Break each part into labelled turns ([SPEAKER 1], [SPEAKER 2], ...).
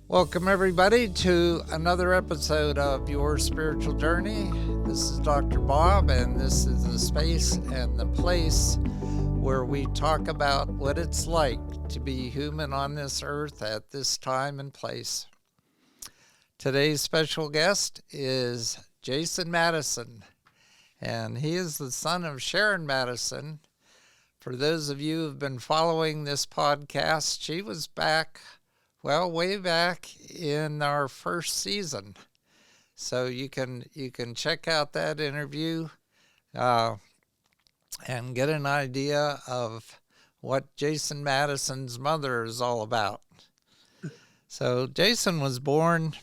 [SPEAKER 1] Welcome, everybody, to another episode of Your Spiritual Journey. This is Dr. Bob, and this is the space and the place where we talk about what it's like to be human on this earth at this time and place. Today's special guest is Sharyn Madison, and he is the son of Sharyn Madison. For those of you who have been following this podcast, she was back, way back in our first season. So you can check out that interview and get an idea of what Sharyn Madison's mother is all about. So Sharyn was born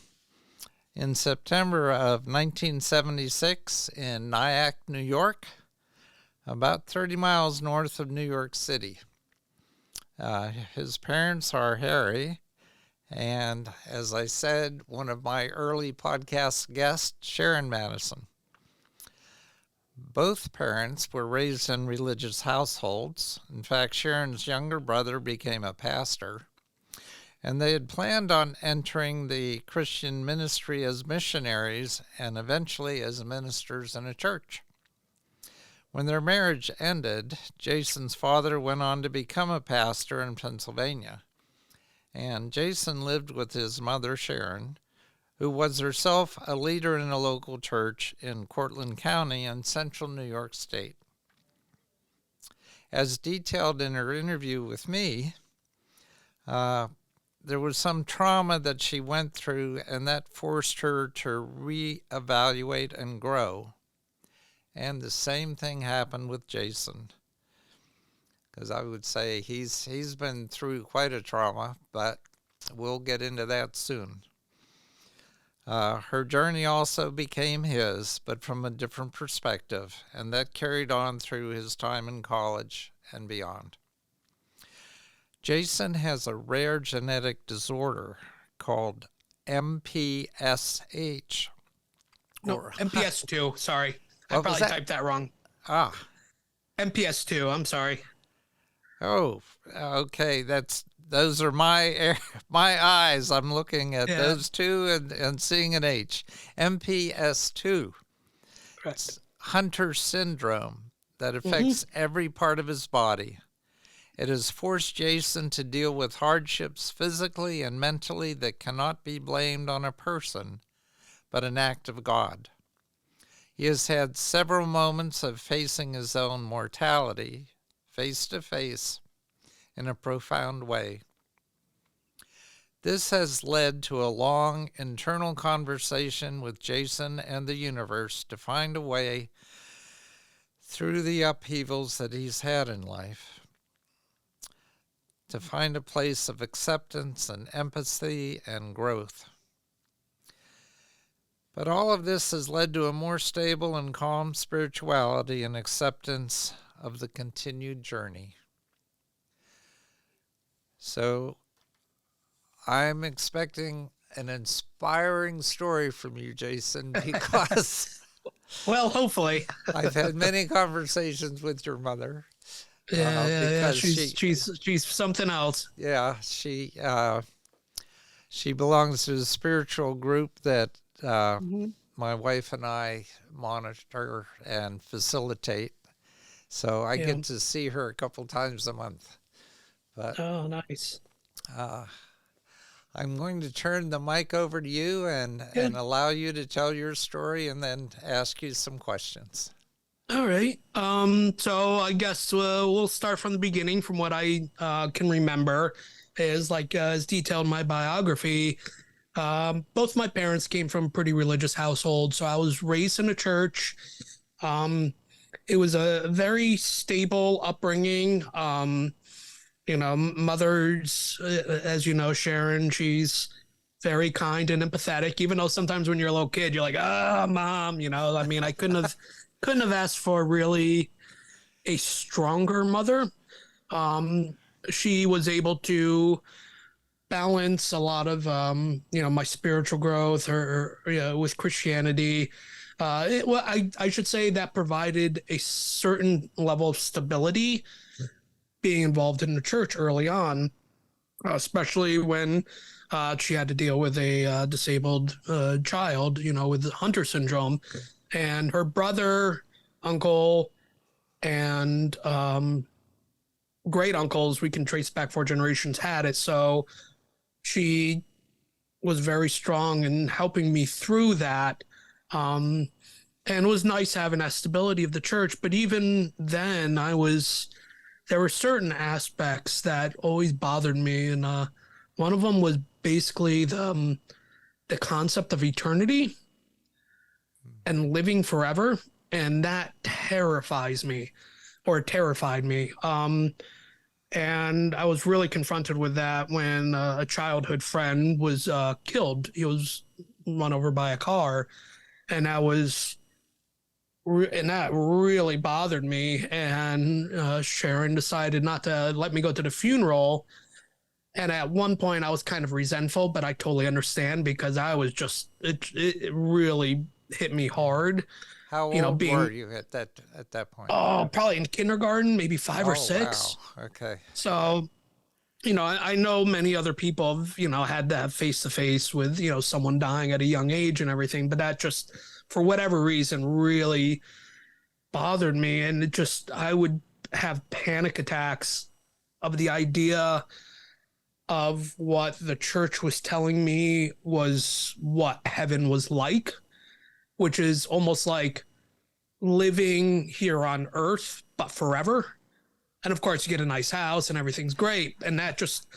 [SPEAKER 1] in September of 1976 in Nyack, New York, about 30 miles north of New York City. His parents are Harry, and as I said, one of my early podcast guests, Sharyn Madison. Both parents were raised in religious households. In fact, Sharyn's younger brother became a pastor, and they had planned on entering the Christian ministry as missionaries and eventually as ministers in a church. When their marriage ended, Sharyn's father went on to become a pastor in Pennsylvania. And Sharyn lived with his mother, Sharyn, who was herself a leader in a local church in Cortland County in central New York State. As detailed in her interview with me, there was some trauma that she went through, and that forced her to reevaluate and grow. And the same thing happened with Sharyn, because I would say he's been through quite a trauma, but we'll get into that soon. Her journey also became his, but from a different perspective, and that carried on through his time in college and beyond. Sharyn has a rare genetic disorder called MPSH.
[SPEAKER 2] No, MPS 2, sorry. I probably typed that wrong. MPS 2, I'm sorry.
[SPEAKER 1] Oh, okay. Those are my eyes. I'm looking at those two and seeing an H. MPS 2.
[SPEAKER 2] Correct.
[SPEAKER 1] It's Hunter syndrome that affects every part of his body. It has forced Sharyn to deal with hardships physically and mentally that cannot be blamed on a person, but an act of God. He has had several moments of facing his own mortality, face to face, in a profound way. This has led to a long internal conversation with Sharyn and the universe to find a way through the upheavals that he's had in life, to find a place of acceptance and empathy and growth. But all of this has led to a more stable and calm spirituality and acceptance of the continued journey. So I'm expecting an inspiring story from you, Sharyn, because
[SPEAKER 2] well, hopefully.
[SPEAKER 1] I've had many conversations with your mother.
[SPEAKER 2] Yeah. She's something else.
[SPEAKER 1] Yeah, she belongs to a spiritual group that my wife and I monitor and facilitate. So I get to see her a couple times a month. But
[SPEAKER 2] oh, nice.
[SPEAKER 1] I'm going to turn the mic over to you and allow you to tell your story and then ask you some questions.
[SPEAKER 2] All right. So I guess we'll start from the beginning. From what I can remember, is as detailed in my biography. Both my parents came from pretty religious households, so I was raised in a church. It was a very stable upbringing. Mother's, as you know, Sharyn, she's very kind and empathetic, even though sometimes when you're a little kid, you're like, mom, I couldn't have asked for really a stronger mother. She was able to balance a lot of, my spiritual growth or with Christianity. I should say that provided a certain level of stability being involved in the church early on, especially when She had to deal with a disabled child, with Hunter syndrome, and her brother, uncle, and great uncles, we can trace back 4 generations, had it. So she was very strong in helping me through that. And it was nice having that stability of the church. But even then, there were certain aspects that always bothered me. And one of them was basically the concept of eternity and living forever. And that terrified me. And I was really confronted with that when a childhood friend was killed. He was run over by a car, and that really bothered me. And Sharyn decided not to let me go to the funeral. And at one point, I was kind of resentful, but I totally understand, because I was it really hit me hard.
[SPEAKER 1] How old were you at that point?
[SPEAKER 2] Oh, probably in kindergarten, maybe 5 or 6.
[SPEAKER 1] Wow. Okay.
[SPEAKER 2] So, I know many other people have, had that face to face with, someone dying at a young age and everything, but that just, for whatever reason, really bothered me. And I would have panic attacks of the idea of what the church was telling me was what heaven was like, which is almost like living here on earth, but forever. And of course, you get a nice house and everything's great. And that just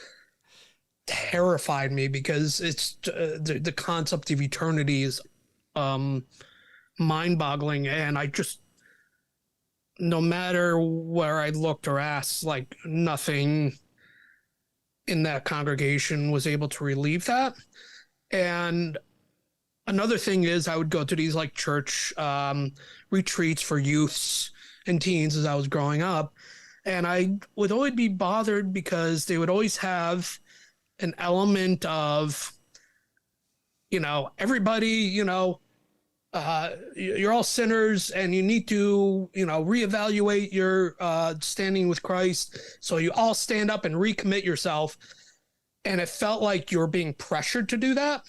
[SPEAKER 2] terrified me, because it's the concept of eternity is mind boggling. And no matter where I looked or asked, like, nothing in that congregation was able to relieve that. And another thing is, I would go to these like church retreats for youths and teens as I was growing up. And I would always be bothered because they would always have an element of, everybody, you're all sinners and you need to, reevaluate your standing with Christ. So you all stand up and recommit yourself. And it felt like you were being pressured to do that.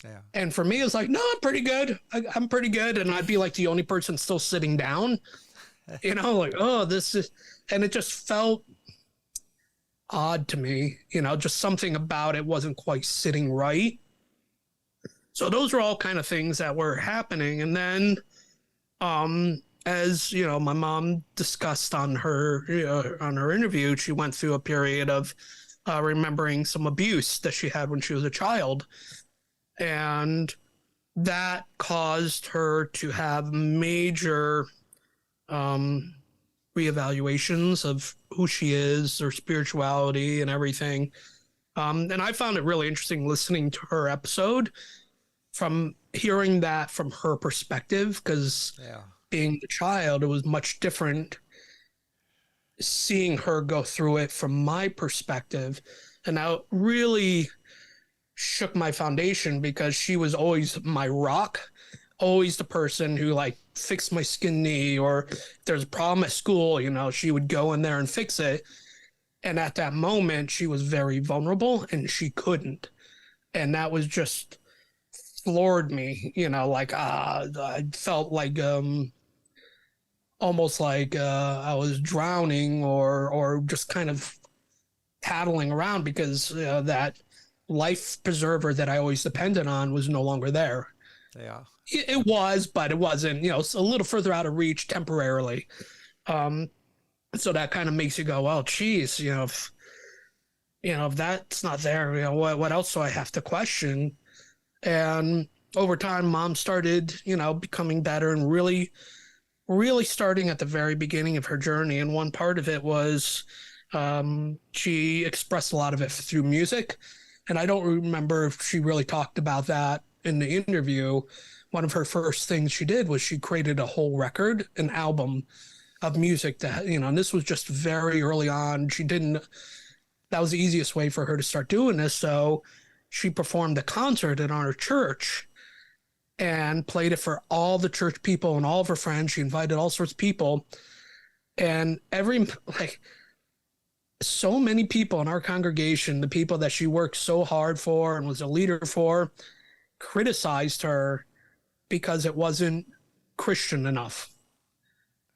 [SPEAKER 1] Yeah.
[SPEAKER 2] And for me, it's like, no, I'm pretty good. I'm pretty good. And I'd be like the only person still sitting down, like, oh, and it just felt odd to me, just something about it wasn't quite sitting right. So those were all kind of things that were happening. And then, as my mom discussed on her interview, she went through a period of remembering some abuse that she had when she was a child. And that caused her to have major reevaluations of who she is, her spirituality and everything. And I found it really interesting listening to her episode, from hearing that from her perspective, because being the child, it was much different seeing her go through it from my perspective. And that really shook my foundation, because she was always my rock, always the person who like fixed my skin knee, or if there's a problem at school, she would go in there and fix it. And at that moment, she was very vulnerable and she couldn't. And that was just floored me, like I felt like almost like I was drowning or just kind of paddling around, because that life preserver that I always depended on was no longer there.
[SPEAKER 1] Yeah.
[SPEAKER 2] It was, but it wasn't, it's a little further out of reach temporarily. So that kind of makes you go, well, geez, if that's not there, what else do I have to question? And over time, Mom started, becoming better and really, really starting at the very beginning of her journey. And one part of it was she expressed a lot of it through music. And I don't remember if she really talked about that in the interview. One of her first things she did was she created a whole record, an album of music that, and this was just very early on. That was the easiest way for her to start doing this. So she performed a concert at our church and played it for all the church people and all of her friends. She invited all sorts of people. And so many people in our congregation, the people that she worked so hard for and was a leader for, criticized her because it wasn't Christian enough.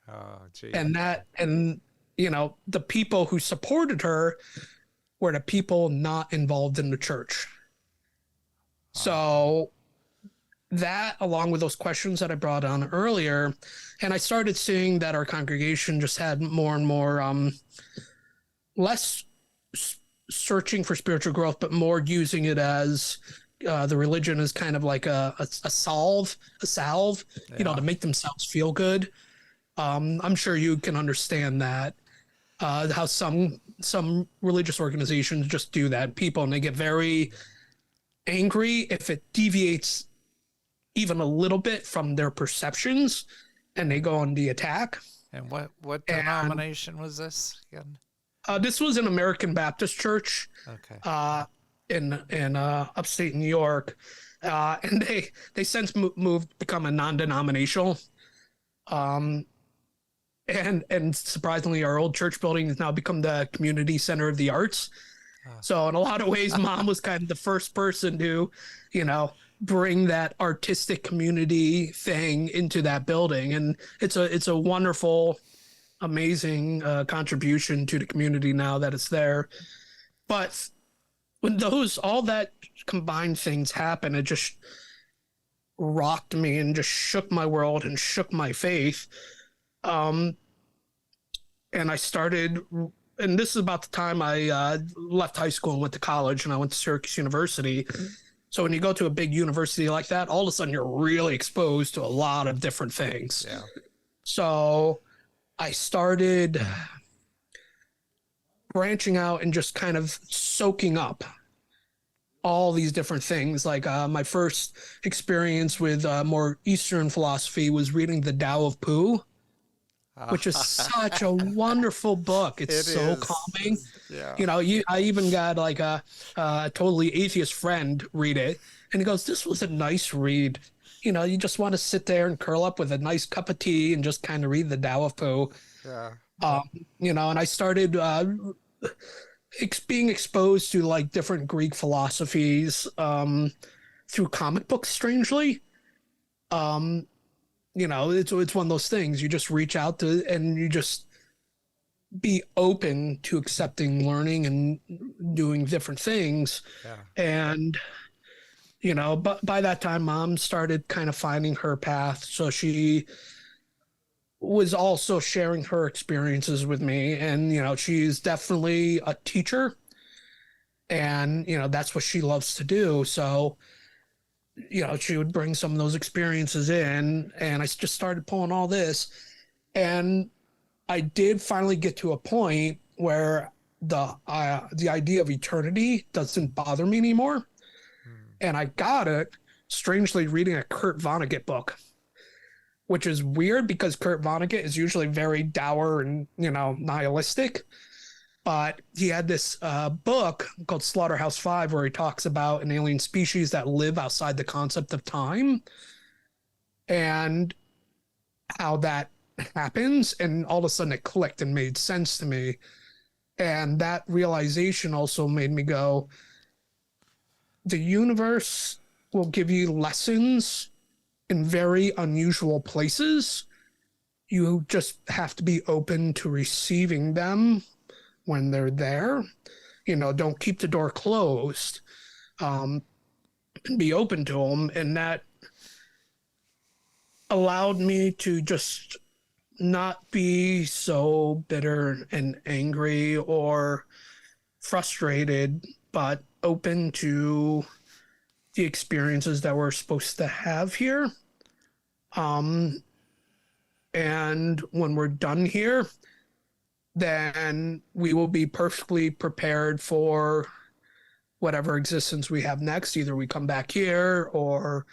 [SPEAKER 1] Oh, gee.
[SPEAKER 2] And the people who supported her were the people not involved in the church. So that, along with those questions that I brought on earlier, and I started seeing that our congregation just had more and more less searching for spiritual growth, but more using it as the religion is kind of like a salve,
[SPEAKER 1] Yeah.
[SPEAKER 2] to make themselves feel good. I'm sure you can understand that, how some religious organizations just do that. People, and they get very angry if it deviates even a little bit from their perceptions, and they go on the attack.
[SPEAKER 1] And what denomination was this again?
[SPEAKER 2] This was an American Baptist church.
[SPEAKER 1] Okay.
[SPEAKER 2] In upstate New York, and they since moved, become a non-denominational. And surprisingly, our old church building has now become the community center of the arts. So in a lot of ways, Mom was kind of the first person to, bring that artistic community thing into that building, and it's a wonderful, amazing contribution to the community now that it's there. But when all that combined things happen, it just rocked me and just shook my world and shook my faith. And I started, and this is about the time I left high school and went to college, and I went to Syracuse University. So when you go to a big university like that, all of a sudden you're really exposed to a lot of different things.
[SPEAKER 1] Yeah.
[SPEAKER 2] So I started branching out and just kind of soaking up all these different things. Like my first experience with more Eastern philosophy was reading the Tao of Pooh, which is such a wonderful book. It's so calming.
[SPEAKER 1] Yeah.
[SPEAKER 2] I even got like a totally atheist friend read it, and he goes, "This was a nice read. You just want to sit there and curl up with a nice cup of tea and just kind of read the Tao of Pooh."
[SPEAKER 1] Yeah.
[SPEAKER 2] And I started being exposed to like different Greek philosophies through comic books, strangely. It's one of those things you just reach out to, and you just be open to accepting learning and doing different things.
[SPEAKER 1] Yeah.
[SPEAKER 2] And but by that time, Mom started kind of finding her path, so she was also sharing her experiences with me. And she's definitely a teacher, and that's what she loves to do. So she would bring some of those experiences in, and I just started pulling all this. And I did finally get to a point where the idea of eternity doesn't bother me anymore. And I got it, strangely, reading a Kurt Vonnegut book, which is weird because Kurt Vonnegut is usually very dour and, nihilistic. But he had this book called Slaughterhouse-Five, where he talks about an alien species that live outside the concept of time and how that happens. And all of a sudden it clicked and made sense to me. And that realization also made me go, the universe will give you lessons in very unusual places. You just have to be open to receiving them when they're there. Don't keep the door closed. Be open to them. And that allowed me to just not be so bitter and angry or frustrated, but open to the experiences that we're supposed to have here. And when we're done here, then we will be perfectly prepared for whatever existence we have next. Either we come back here or,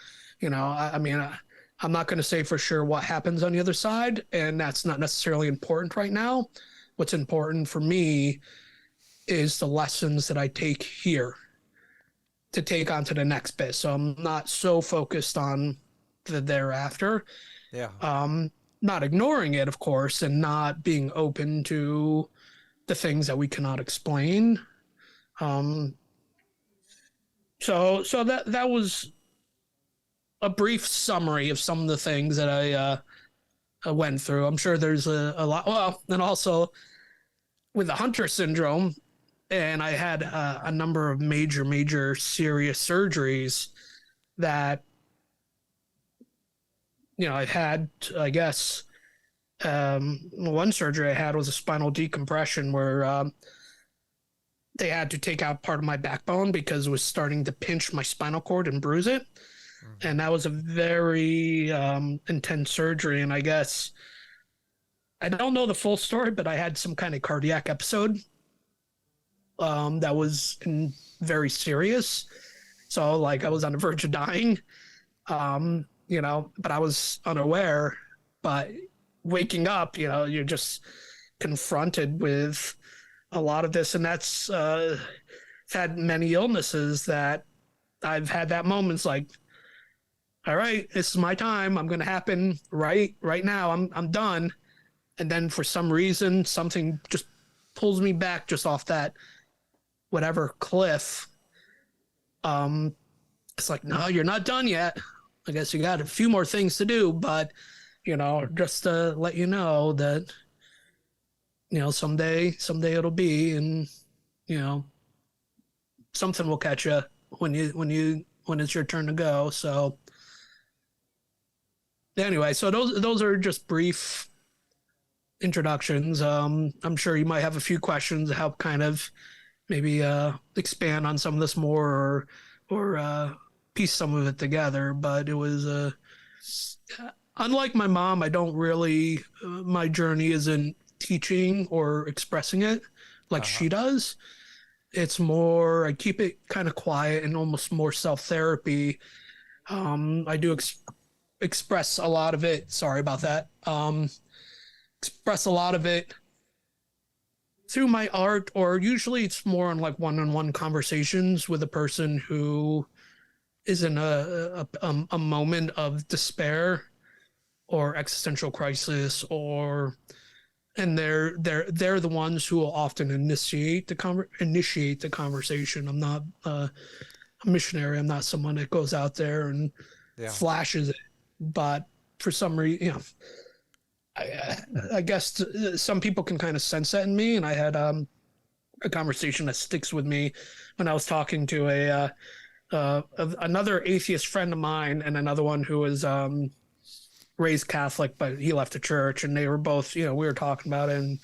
[SPEAKER 2] I'm not going to say for sure what happens on the other side, and that's not necessarily important right now. What's important for me is the lessons that I take here to take on to the next bit. So I'm not so focused on the thereafter.
[SPEAKER 1] Yeah.
[SPEAKER 2] Not ignoring it, of course, and not being open to the things that we cannot explain. Um, so that was a brief summary of some of the things that I went through. I'm sure there's a lot. Well, and also with the Hunter syndrome, and I had a number of major serious surgeries that, I had, I guess, one surgery I had was a spinal decompression where they had to take out part of my backbone because it was starting to pinch my spinal cord and bruise it. Mm-hmm. And that was a very intense surgery. And I guess, I don't know the full story, but I had some kind of cardiac episode that was very serious. So, like, I was on the verge of dying, but I was unaware. But waking up, you're just confronted with a lot of this. And that's had many illnesses that I've had that moments like, all right, this is my time. I'm going to happen right now. I'm done. And then for some reason, something just pulls me back just off that whatever cliff. It's like, no, you're not done yet. I guess you got a few more things to do, but just to let you know that, someday it'll be, and something will catch you when it's your turn to go. So anyway, so those are just brief introductions. I'm sure you might have a few questions to help kind of maybe expand on some of this more, or piece some of it together. But it was unlike my mom, I don't really my journey isn't teaching or expressing it like she does. It's more, I keep it kind of quiet and almost more self-therapy. I do express a lot of it. Sorry about that. Express a lot of it through my art, or usually it's more on like one-on-one conversations with a person who is in a moment of despair or existential crisis, and they're the ones who will often initiate the conversation. I'm not a missionary. I'm not someone that goes out there and flashes it, but for some reason, I guess some people can kind of sense that in me. And I had a conversation that sticks with me when I was talking to another atheist friend of mine, and another one who was raised Catholic, but he left the church, and they were both, we were talking about it, and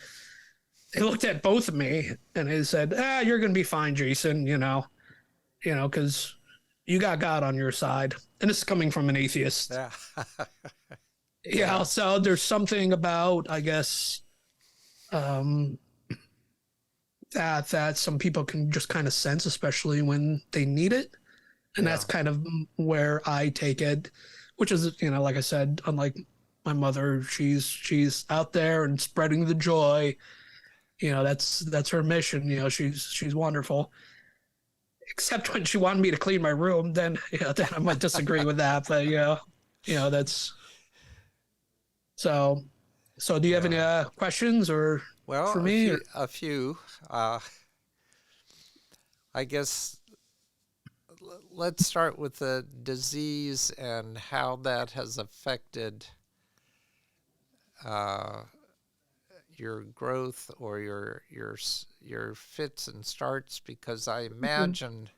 [SPEAKER 2] they looked at both of me and they said, you're going to be fine, Jason, because you got God on your side. And this is coming from an atheist.
[SPEAKER 1] Yeah.
[SPEAKER 2] Yeah. So there's something about, I guess, that some people can just kind of sense, especially when they need it. And that's kind of where I take it, which is, like I said, unlike my mother, she's out there and spreading the joy. That's her mission. She's wonderful. Except when she wanted me to clean my room, then I might disagree with that. But that's so. So do you have any questions or for me?
[SPEAKER 1] A few. I guess let's start with the disease and how that has affected your growth or your fits and starts, because I imagine,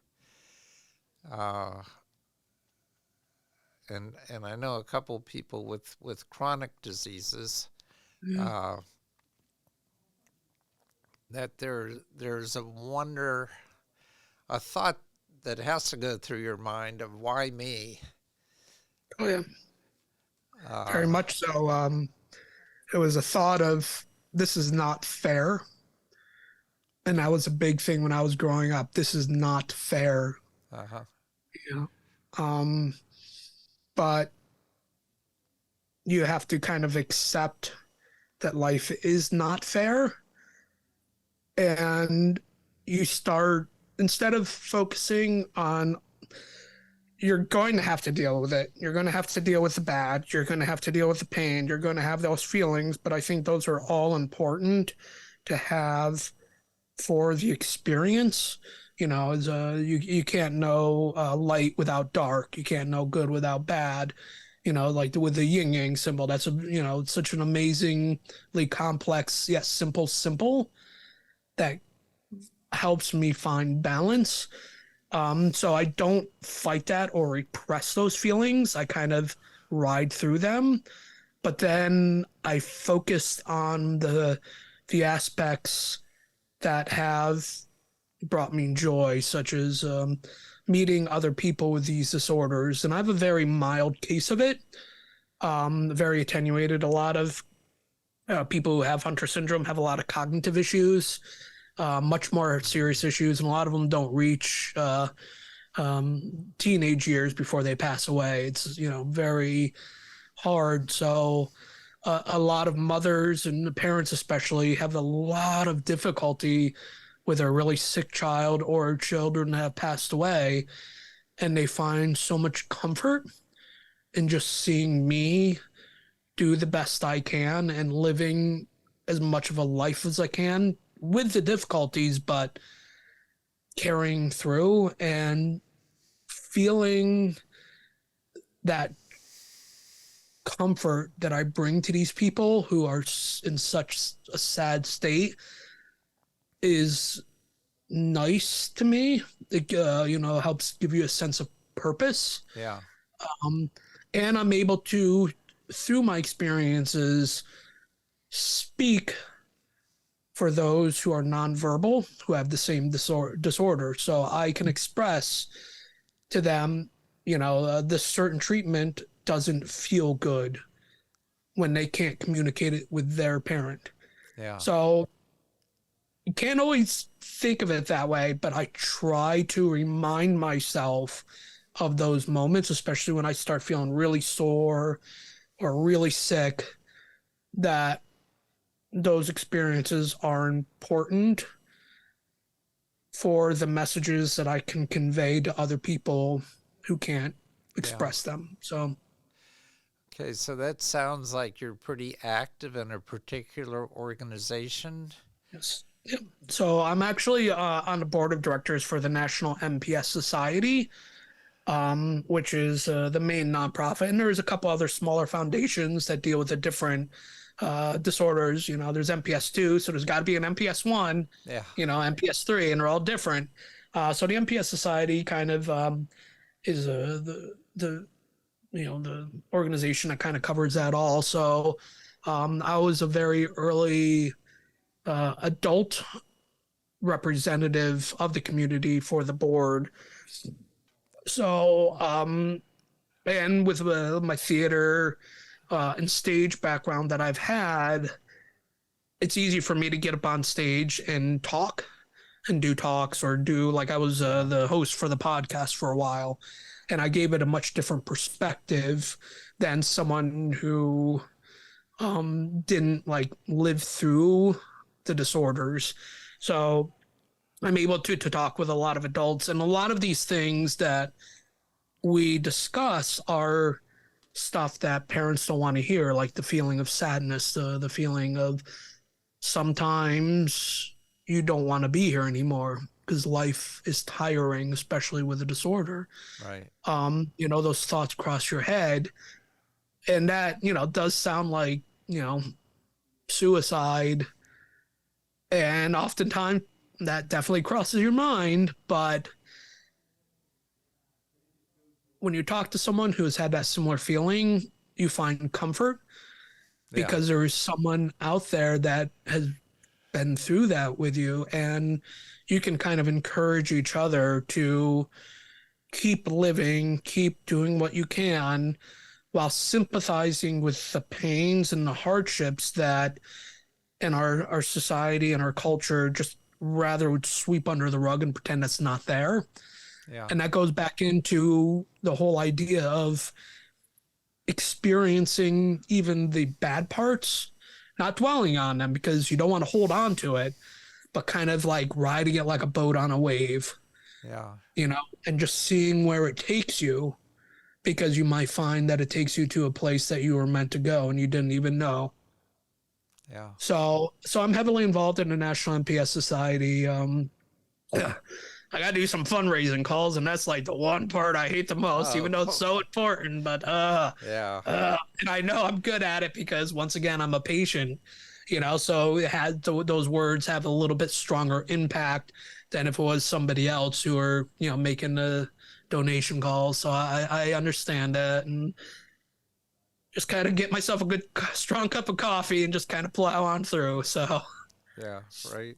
[SPEAKER 1] and I know a couple people with chronic diseases, that there's a thought that has to go through your mind of why me.
[SPEAKER 2] Oh yeah, very much so. It was a thought of, this is not fair. And that was a big thing when I was growing up. This is not fair. But you have to kind of accept that life is not fair. And you start, instead of focusing on, you're going to have to deal with it. You're going to have to deal with the bad. You're going to have to deal with the pain. You're going to have those feelings. But I think those are all important to have for the experience. You can't know light without dark. You can't know good without bad. Like with the yin yang symbol, that's such an amazingly complex yet simple that helps me find balance. So I don't fight that or repress those feelings. I kind of ride through them, but then I focus on the aspects that have brought me joy, such as meeting other people with these disorders. And I have a very mild case of it, very attenuated. A lot of people who have Hunter syndrome have a lot of cognitive issues, much more serious issues, and a lot of them don't reach teenage years before they pass away. It's, very hard. So a lot of mothers and parents especially have a lot of difficulty with a really sick child or children that have passed away, and they find so much comfort in just seeing me do the best I can and living as much of a life as I can with the difficulties, but carrying through and feeling that comfort that I bring to these people who are in such a sad state is nice to me. It helps give you a sense of purpose.
[SPEAKER 1] Yeah.
[SPEAKER 2] And I'm able to, through my experiences, speak for those who are nonverbal, who have the same disorder. So I can express to them, this certain treatment doesn't feel good when they can't communicate it with their parent.
[SPEAKER 1] Yeah.
[SPEAKER 2] So you can't always think of it that way, but I try to remind myself of those moments, especially when I start feeling really sore or really sick, that those experiences are important for the messages that I can convey to other people who can't express them. So
[SPEAKER 1] okay, so that sounds like you're pretty active in a particular organization.
[SPEAKER 2] yes. Yep. So I'm actually on the board of directors for the National MPS Society, which is the main nonprofit. And there's a couple other smaller foundations that deal with the different disorders. There's MPS 2, so there's got to be an MPS 1, MPS 3, and they're all different. So the MPS Society kind of is the organization that kind of covers that all. So I was a very early adult representative of the community for the board. So, and with my theater and stage background that I've had, it's easy for me to get up on stage and talk and do talks or do, like I was the host for the podcast for a while, and I gave it a much different perspective than someone who didn't live through the disorders. So I'm able to talk with a lot of adults, and a lot of these things that we discuss are stuff that parents don't want to hear, like the feeling of sadness, the feeling of sometimes you don't want to be here anymore because life is tiring, especially with a disorder.
[SPEAKER 1] Right.
[SPEAKER 2] Those thoughts cross your head, and that, does sound like, suicide. And oftentimes that definitely crosses your mind. But when you talk to someone who has had that similar feeling, you find comfort because there is someone out there that has been through that with you, and you can kind of encourage each other to keep living, keep doing what you can, while sympathizing with the pains and the hardships that in our society and our culture just rather would sweep under the rug and pretend that's not there.
[SPEAKER 1] Yeah.
[SPEAKER 2] And that goes back into the whole idea of experiencing even the bad parts, not dwelling on them because you don't want to hold on to it, but kind of like riding it like a boat on a wave.
[SPEAKER 1] Yeah.
[SPEAKER 2] And just seeing where it takes you, because you might find that it takes you to a place that you were meant to go and you didn't even know.
[SPEAKER 1] Yeah.
[SPEAKER 2] So I'm heavily involved in the National MPS Society. I got to do some fundraising calls, and that's like the one part I hate the most,
[SPEAKER 1] Oh,
[SPEAKER 2] even though it's so important. But
[SPEAKER 1] yeah.
[SPEAKER 2] and I know I'm good at it because once again I'm a patient, So it had those words have a little bit stronger impact than if it was somebody else who are making the donation calls. So I understand that, and just kind of get myself a good strong cup of coffee and just kind of plow on through. So.
[SPEAKER 1] Yeah. Right.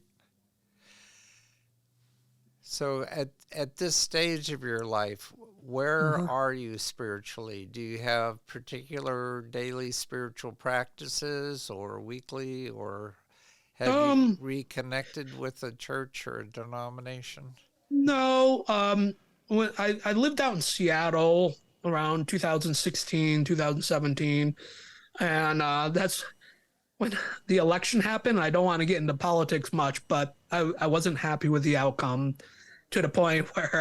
[SPEAKER 1] So at this stage of your life, where
[SPEAKER 2] Mhm.
[SPEAKER 1] are you spiritually? Do you have particular daily spiritual practices or weekly, or have you
[SPEAKER 2] Um,
[SPEAKER 1] reconnected with a church or a denomination?
[SPEAKER 2] no, when I lived out in Seattle around 2016, 2017, and that's when the election happened. I don't want to get into politics much, but I wasn't happy with the outcome to the point where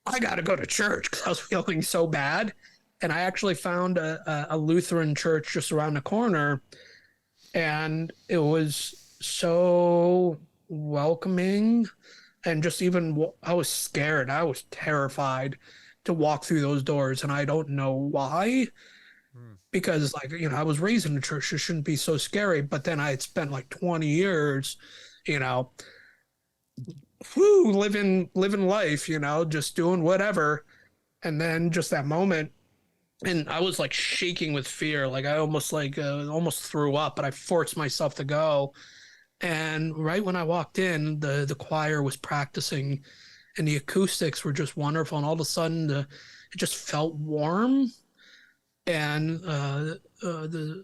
[SPEAKER 2] I got to go to church because I was feeling so bad. And I actually found a Lutheran church just around the corner, and it was so welcoming. And just even I was scared. I was terrified to walk through those doors, and I don't know why.
[SPEAKER 1] Hmm.
[SPEAKER 2] Because I was raised in the church, it shouldn't be so scary. But then I had spent like 20 years, you know, living life, just doing whatever. And then just that moment, and I was like shaking with fear, like I almost threw up, but I forced myself to go. And right when I walked in, the choir was practicing, and the acoustics were just wonderful. And all of a sudden, it just felt warm. And an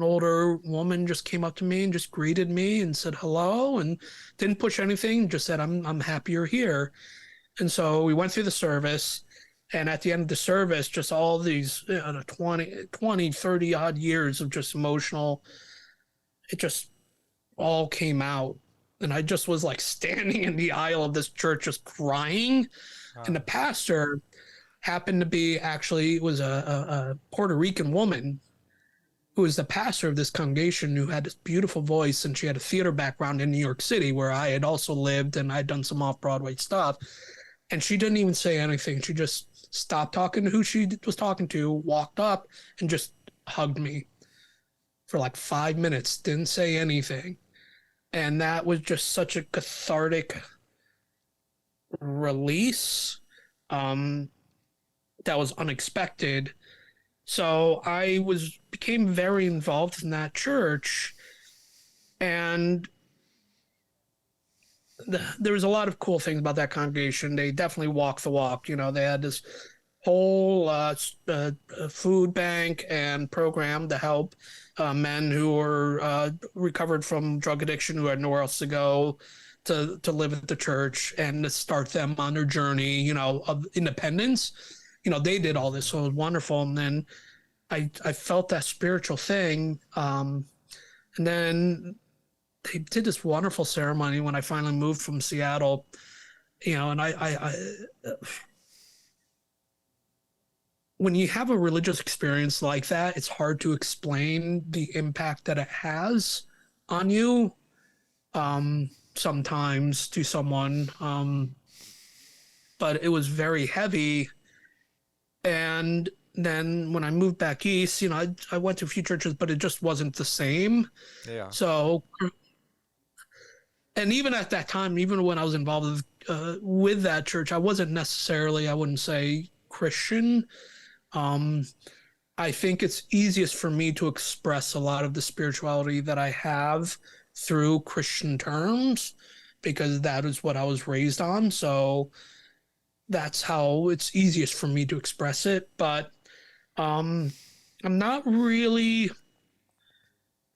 [SPEAKER 2] older woman just came up to me and just greeted me and said hello, and didn't push anything. Just said, I'm happy you're here." And so we went through the service. And at the end of the service, just all these 30 odd years of just emotional, it just all came out. And I just was like standing in the aisle of this church just crying. And the
[SPEAKER 1] Ah.
[SPEAKER 2] pastor happened to be actually was a Puerto Rican woman who was the pastor of this congregation, who had this beautiful voice, and she had a theater background in New York City where I had also lived, and I'd done some off-Broadway stuff. And she didn't even say anything. She just stopped talking to who she was talking to, walked up, and just hugged me for like 5 minutes, didn't say anything. And that was just such a cathartic release, um, that was unexpected. So I became very involved in that church, and there was a lot of cool things about that congregation. They definitely walk the walk. They had this whole food bank and program to help men who were recovered from drug addiction, who had nowhere else to go, to live at the church and to start them on their journey, of independence. They did all this, so it was wonderful. And then I felt that spiritual thing. And then they did this wonderful ceremony when I finally moved from Seattle, and when you have a religious experience like that, it's hard to explain the impact that it has on you, sometimes to someone. But it was very heavy. And then when I moved back east, I went to a few churches, but it just wasn't the same.
[SPEAKER 1] Yeah.
[SPEAKER 2] So, and even at that time, even when I was involved with that church, I wasn't necessarily, I wouldn't say Christian. Um, I think it's easiest for me to express a lot of the spirituality that I have through Christian terms because that is what I was raised on. So that's how it's easiest for me to express it. But um, I'm not really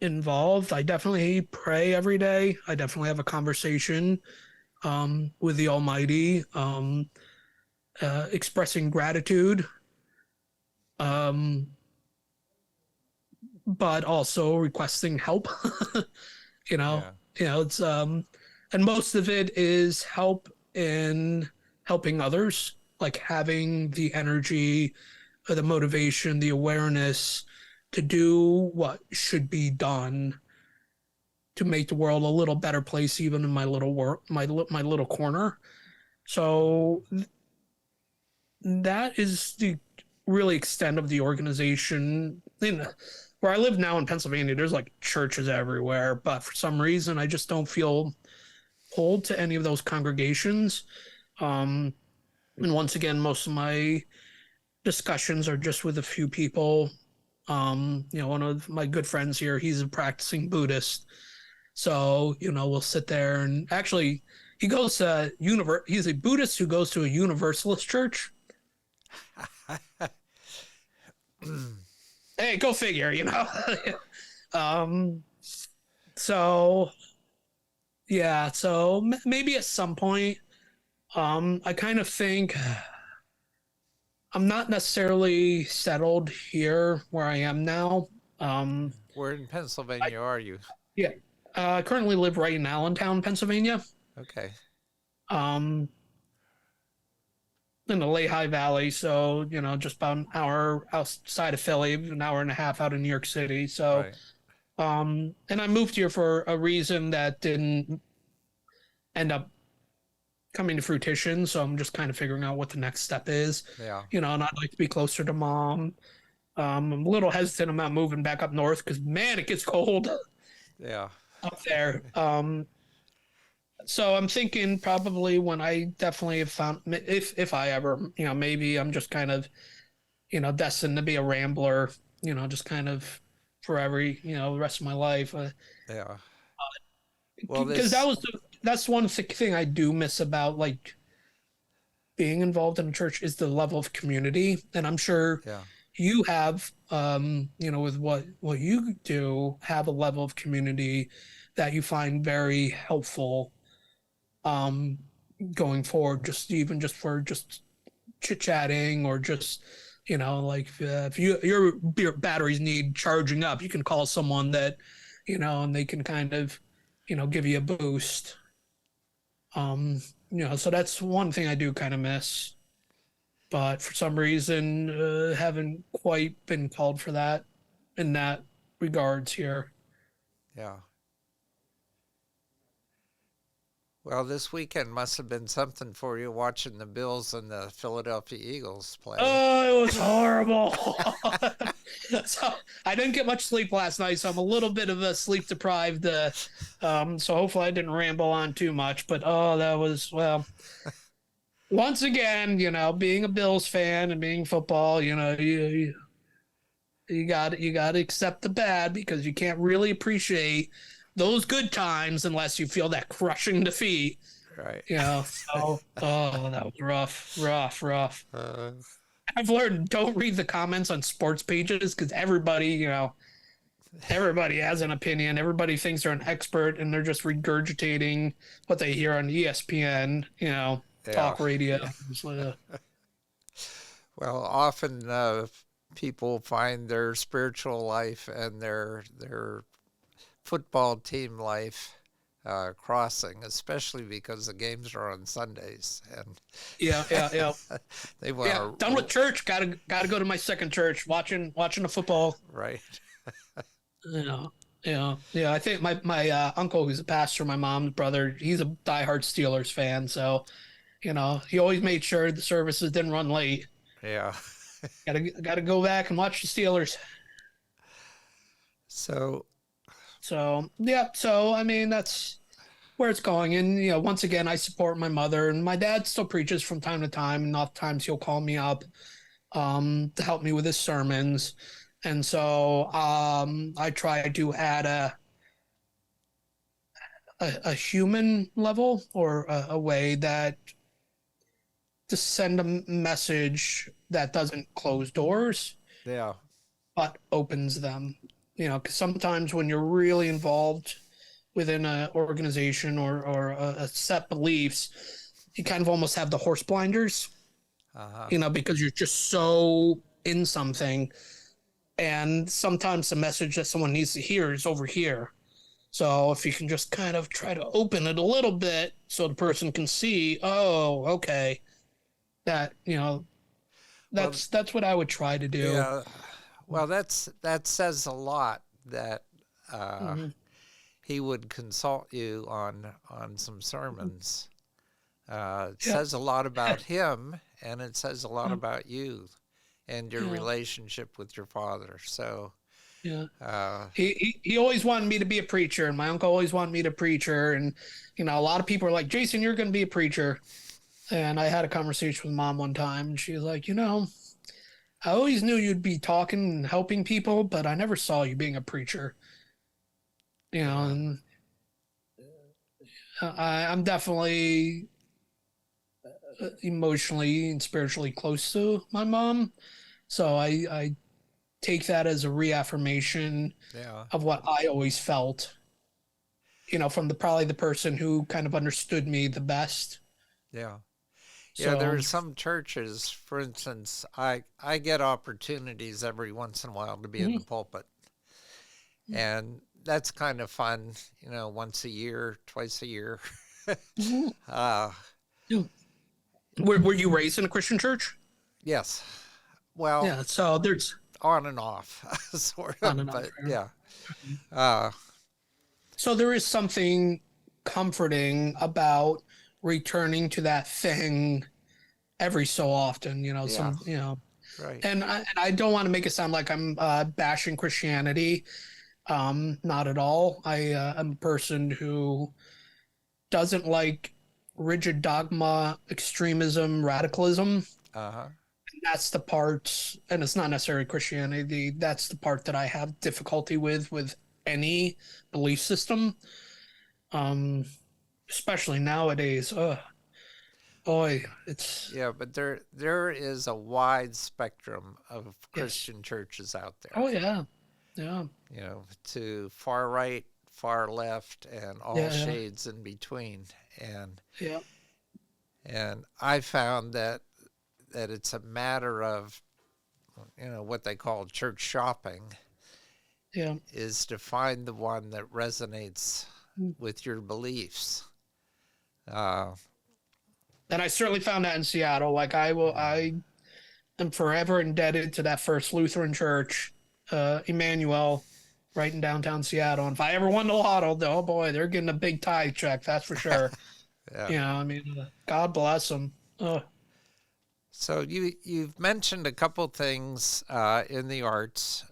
[SPEAKER 2] involved. I definitely pray every day. I definitely have a conversation with the Almighty, expressing gratitude, um, but also requesting help. you know,
[SPEAKER 1] Yeah.
[SPEAKER 2] it's and most of it is help in helping others, like having the energy, the motivation, the awareness to do what should be done to make the world a little better place, even in my little world, my little corner. So that is the really extent of the organization. Where I live now in Pennsylvania, there's like churches everywhere, but for some reason, I just don't feel pulled to any of those congregations. Um, and once again, most of my discussions are just with a few people. One of my good friends here, he's a practicing Buddhist. So, we'll sit there and actually he goes to he's a Buddhist who goes to a Universalist church. Hey, go figure. um, so yeah, so maybe at some point, I kind of think I'm not necessarily settled here where I am now.
[SPEAKER 1] Where in Pennsylvania are you?
[SPEAKER 2] Yeah, I currently live right in Allentown, Pennsylvania.
[SPEAKER 1] Okay.
[SPEAKER 2] In the Lehigh Valley, so just about an hour outside of Philly, an hour and a half out of New York City. So,
[SPEAKER 1] Right.
[SPEAKER 2] And I moved here for a reason that didn't end up coming to fruition. So I'm just kind of figuring out what the next step is.
[SPEAKER 1] Yeah.
[SPEAKER 2] And I'd like to be closer to mom. I'm a little hesitant about moving back up north because man, it gets cold.
[SPEAKER 1] Yeah.
[SPEAKER 2] Up there. So I'm thinking probably when I definitely have found if I ever, maybe I'm just kind of, destined to be a rambler, just kind of forever, the rest of my life.
[SPEAKER 1] Yeah. Well,
[SPEAKER 2] Because that's one thing I do miss about like being involved in a church is the level of community. And I'm sure
[SPEAKER 1] yeah.
[SPEAKER 2] you have, with what you do, have a level of community that you find very helpful going forward, just for chit chatting or just like if your batteries need charging up, you can call someone that and they can kind of give you a boost. So that's one thing I do kind of miss, but for some reason haven't quite been called for that in that regards here.
[SPEAKER 1] Yeah. Well, this weekend must have been something for you watching the Bills and the Philadelphia Eagles play.
[SPEAKER 2] Oh, it was horrible. So I didn't get much sleep last night, so I'm a little bit of a sleep deprived. So hopefully I didn't ramble on too much. But that was once again, being a Bills fan and being football, you got to accept the bad because you can't really appreciate those good times unless you feel that crushing defeat.
[SPEAKER 1] Right.
[SPEAKER 2] So that was rough. I've learned don't read the comments on sports pages because everybody has an opinion. Everybody thinks they're an expert and they're just regurgitating what they hear on ESPN, talk radio.
[SPEAKER 1] Well, often people find their spiritual life and their football team life crossing, especially because the games are on Sundays, and
[SPEAKER 2] yeah.
[SPEAKER 1] they want
[SPEAKER 2] done with church. Gotta go to my second church. Watching the football.
[SPEAKER 1] Right.
[SPEAKER 2] Yeah. I think my uncle, who's a pastor, my mom's brother, he's a diehard Steelers fan. So, he always made sure the services didn't run late.
[SPEAKER 1] Yeah.
[SPEAKER 2] Gotta go back and watch the Steelers. So I mean that's where it's going. And once again, I support my mother, and my dad still preaches from time to time, and oftentimes he'll call me up to help me with his sermons. And so I try to add a human level or a way that to send a message that doesn't close doors, but opens them. Because sometimes when you're really involved within an organization or a set beliefs, you kind of almost have the horse blinders, because you're just so in something. And sometimes the message that someone needs to hear is over here. So if you can just kind of try to open it a little bit so the person can see, oh, okay, that, that's what I would try to do.
[SPEAKER 1] Yeah. Well, that says a lot that
[SPEAKER 2] Mhm.
[SPEAKER 1] he would consult you on some sermons. It
[SPEAKER 2] Yeah.
[SPEAKER 1] says a lot about him, and it says a lot
[SPEAKER 2] Yeah.
[SPEAKER 1] about you and your
[SPEAKER 2] Yeah.
[SPEAKER 1] relationship with your father. So,
[SPEAKER 2] Yeah.
[SPEAKER 1] uh,
[SPEAKER 2] He always wanted me to be a preacher, and my uncle always wanted me to preacher. And, a lot of people are like, Jason, you're going to be a preacher. And I had a conversation with mom one time, and she was like, I always knew you'd be talking and helping people, but I never saw you being a preacher.
[SPEAKER 1] yeah,
[SPEAKER 2] And I'm definitely emotionally and spiritually close to my mom. So I take that as a reaffirmation
[SPEAKER 1] yeah,
[SPEAKER 2] of what I always felt, from probably the person who kind of understood me the best.
[SPEAKER 1] yeah. Yeah, there
[SPEAKER 2] So,
[SPEAKER 1] are some churches, for instance, I get opportunities every once in a while to be in the
[SPEAKER 2] mhm,
[SPEAKER 1] pulpit. And that's kind of fun, once a year, twice a year.
[SPEAKER 2] mhm.
[SPEAKER 1] uh,
[SPEAKER 2] Yeah. Were you raised in a Christian church?
[SPEAKER 1] yes. Well,
[SPEAKER 2] Yeah. So there's
[SPEAKER 1] on and off, sort
[SPEAKER 2] on
[SPEAKER 1] of,
[SPEAKER 2] and off
[SPEAKER 1] but
[SPEAKER 2] there.
[SPEAKER 1] yeah. Uh,
[SPEAKER 2] So there is something comforting about returning to that thing every so often,
[SPEAKER 1] yeah, right.
[SPEAKER 2] and I don't want to make it sound like I'm bashing Christianity. Not at all. I am a person who doesn't like rigid dogma, extremism, radicalism.
[SPEAKER 1] Uh-huh.
[SPEAKER 2] That's the part, and it's not necessarily Christianity. That's the part that I have difficulty with any belief system. Um, Especially nowadays. Boy, it's
[SPEAKER 1] Yeah, but there is a wide spectrum of
[SPEAKER 2] yes.
[SPEAKER 1] Christian churches out there,
[SPEAKER 2] Oh yeah, yeah,
[SPEAKER 1] to far right, far left, and all
[SPEAKER 2] yeah,
[SPEAKER 1] shades in between. And
[SPEAKER 2] yeah,
[SPEAKER 1] and I found that it's a matter of what they call church shopping
[SPEAKER 2] yeah.
[SPEAKER 1] is to find the one that resonates
[SPEAKER 2] Mm.
[SPEAKER 1] with your beliefs. Uh,
[SPEAKER 2] And I certainly found that in Seattle. Like I am forever indebted to that first Lutheran church, Emmanuel, right in downtown Seattle. And if I ever won the lotto, oh boy, they're getting a big tithe check, that's for sure.
[SPEAKER 1] yeah.
[SPEAKER 2] I mean, God bless them.
[SPEAKER 1] So you've mentioned a couple things in the arts.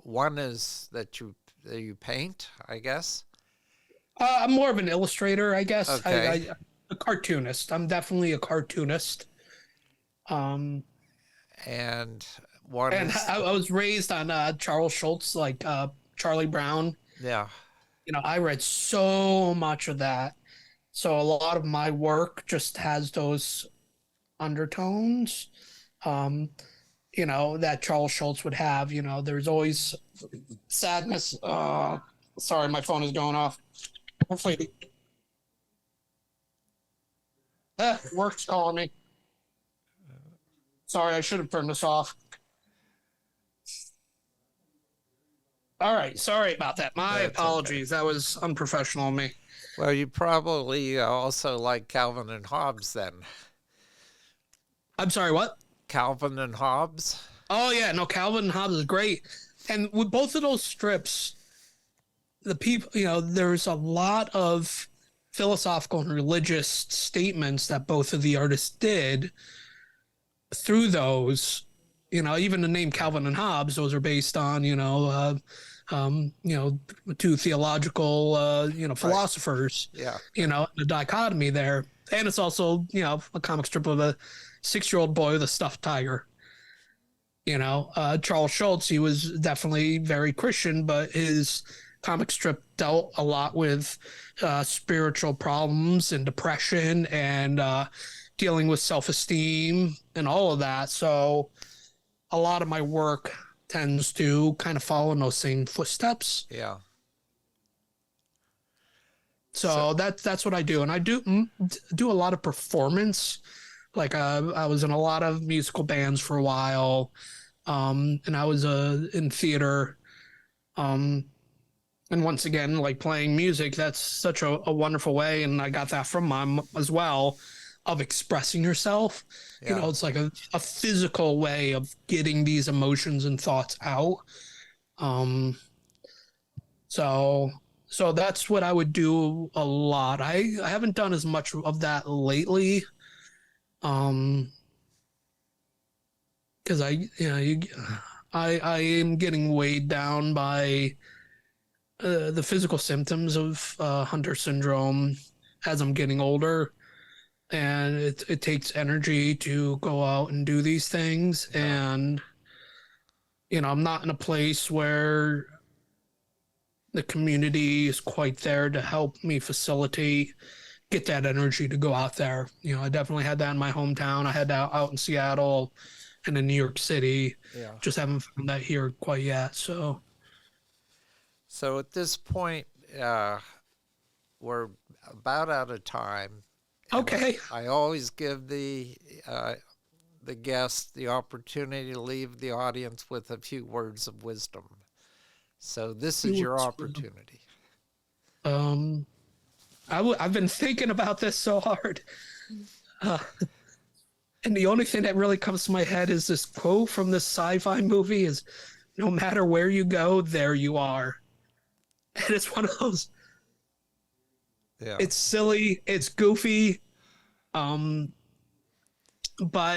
[SPEAKER 1] One is that you paint, I guess.
[SPEAKER 2] I'm more of an illustrator, I guess.
[SPEAKER 1] Okay.
[SPEAKER 2] A cartoonist. I'm definitely a cartoonist. Um,
[SPEAKER 1] And one
[SPEAKER 2] and
[SPEAKER 1] is
[SPEAKER 2] I was raised on Charles Schultz, like Charlie Brown.
[SPEAKER 1] yeah,
[SPEAKER 2] I read so much of that. So a lot of my work just has those undertones, um, that Charles Schultz would have. There's always sadness. Sorry, my phone is going off. Hopefully, work's calling me. Sorry, I should have turned this off. All right, sorry about that. My
[SPEAKER 1] that's okay.
[SPEAKER 2] apologies. That was unprofessional of me.
[SPEAKER 1] Well, you probably also like Calvin and Hobbes then.
[SPEAKER 2] I'm sorry, what?
[SPEAKER 1] Calvin and Hobbes.
[SPEAKER 2] Oh yeah, no, Calvin and Hobbes is great. And with both of those strips, the people, there's a lot of philosophical and religious statements that both of the artists did through those. Even the name Calvin and Hobbes, those are based on, two theological, philosophers,
[SPEAKER 1] Yeah.
[SPEAKER 2] the dichotomy there. And it's also, a comic strip of a 6-year-old boy with a stuffed tiger. Charles Schultz, he was definitely very Christian, but his comic strip dealt a lot with spiritual problems and depression and dealing with self-esteem and all of that. So a lot of my work tends to kind of follow in those same footsteps.
[SPEAKER 1] Yeah.
[SPEAKER 2] So that's what I do, and I do a lot of performance. Like I was in a lot of musical bands for a while, and I was in theater. And once again, like playing music, that's such a wonderful way, and I got that from mom as well. of expressing yourself. You know,
[SPEAKER 1] Yeah.
[SPEAKER 2] it's like a physical way of getting these emotions and thoughts out. Um, so so that's what I would do a lot. I haven't done as much of that lately. Um, because I am getting weighed down by the physical symptoms of Hunter syndrome as I'm getting older, and it takes energy to go out and do these things.
[SPEAKER 1] Yeah.
[SPEAKER 2] And I'm not in a place where the community is quite there to help me facilitate get that energy to go out there. I definitely had that in my hometown. I had that out in Seattle and in New York City.
[SPEAKER 1] Yeah.
[SPEAKER 2] Just haven't found that here quite yet. So
[SPEAKER 1] So at this point, we're about out of time. And
[SPEAKER 2] okay.
[SPEAKER 1] I always give the guest the opportunity to leave the audience with a few words of wisdom. So this is your opportunity.
[SPEAKER 2] I've been thinking about this so hard. And the only thing that really comes to my head is this quote from this sci-fi movie is no matter where you go, there you are. And it's one of those,
[SPEAKER 1] Yeah.
[SPEAKER 2] it's silly, it's goofy, but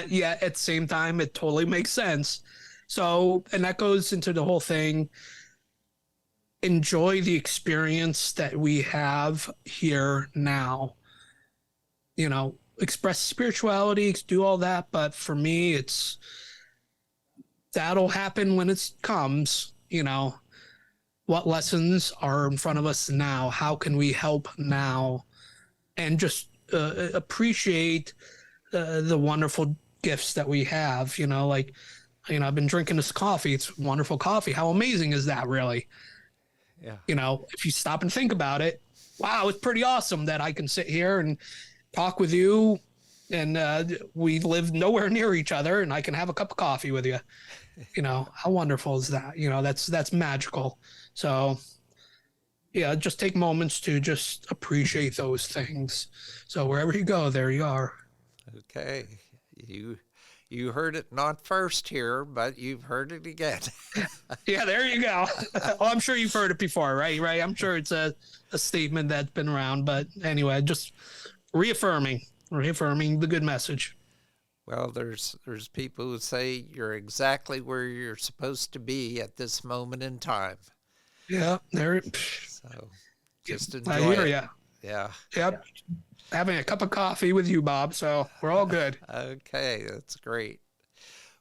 [SPEAKER 2] yeah, at the same time, it totally makes sense. So, and that goes into the whole thing. Enjoy the experience that we have here now. Express spirituality, do all that. But for me, that'll happen when it comes. What lessons are in front of us now? How can we help now? And just appreciate the wonderful gifts that we have. I've been drinking this coffee. It's wonderful coffee. How amazing is that, really?
[SPEAKER 1] Yeah.
[SPEAKER 2] If you stop and think about it, wow, it's pretty awesome that I can sit here and talk with you, and we live nowhere near each other, and I can have a cup of coffee with you. How wonderful is that? That's magical. So yeah, just take moments to just appreciate those things. So wherever you go, there you are.
[SPEAKER 1] Okay. You heard it not first here, but you've heard it again.
[SPEAKER 2] Yeah, there you go. I'm sure you've heard it before, right? I'm sure it's a statement that's been around, but anyway, just reaffirming the good message.
[SPEAKER 1] Well, there's people who say you're exactly where you're supposed to be at this moment in time.
[SPEAKER 2] Yeah, there.
[SPEAKER 1] So just enjoy
[SPEAKER 2] I hear
[SPEAKER 1] it.
[SPEAKER 2] ya.
[SPEAKER 1] Yeah.
[SPEAKER 2] Yep. Having a cup of coffee with you, Bob. So we're all good.
[SPEAKER 1] Okay, that's great.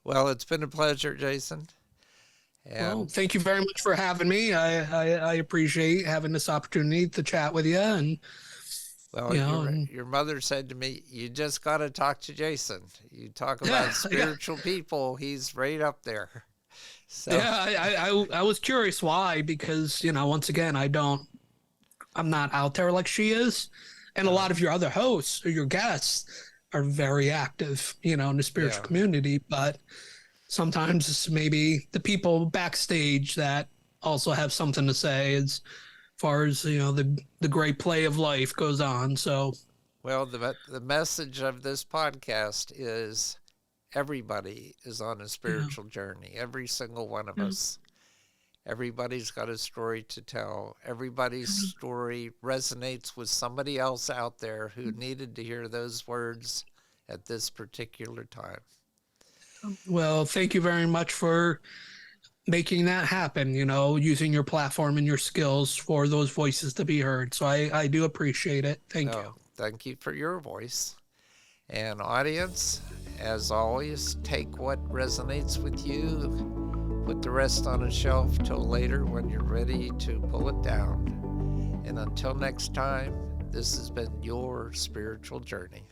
[SPEAKER 1] Well, it's been a pleasure, Jason.
[SPEAKER 2] Well,
[SPEAKER 1] And
[SPEAKER 2] thank you very much for having me. I appreciate having this opportunity to chat with you. And
[SPEAKER 1] well, your mother said to me, "You just got to talk to Jason. You talk about spiritual people; he's right up there." So
[SPEAKER 2] yeah, I was curious why, because once again, I'm not out there like she is, and a lot of your other hosts or your guests are very active, in the spiritual community, but sometimes it's maybe the people backstage that also have something to say as far as the great play of life goes on. So
[SPEAKER 1] well, the message of this podcast is everybody is on a spiritual journey. Every single one of us. Everybody's got a story to tell. Everybody's story resonates with somebody else out there who needed to hear those words at this particular time.
[SPEAKER 2] Well, thank you very much for making that happen, using your platform and your skills for those voices to be heard. So I do appreciate it. Thank you.
[SPEAKER 1] Thank you for your voice. And audience, as always, take what resonates with you. Put the rest on a shelf till later when you're ready to pull it down. And until next time, this has been your spiritual journey.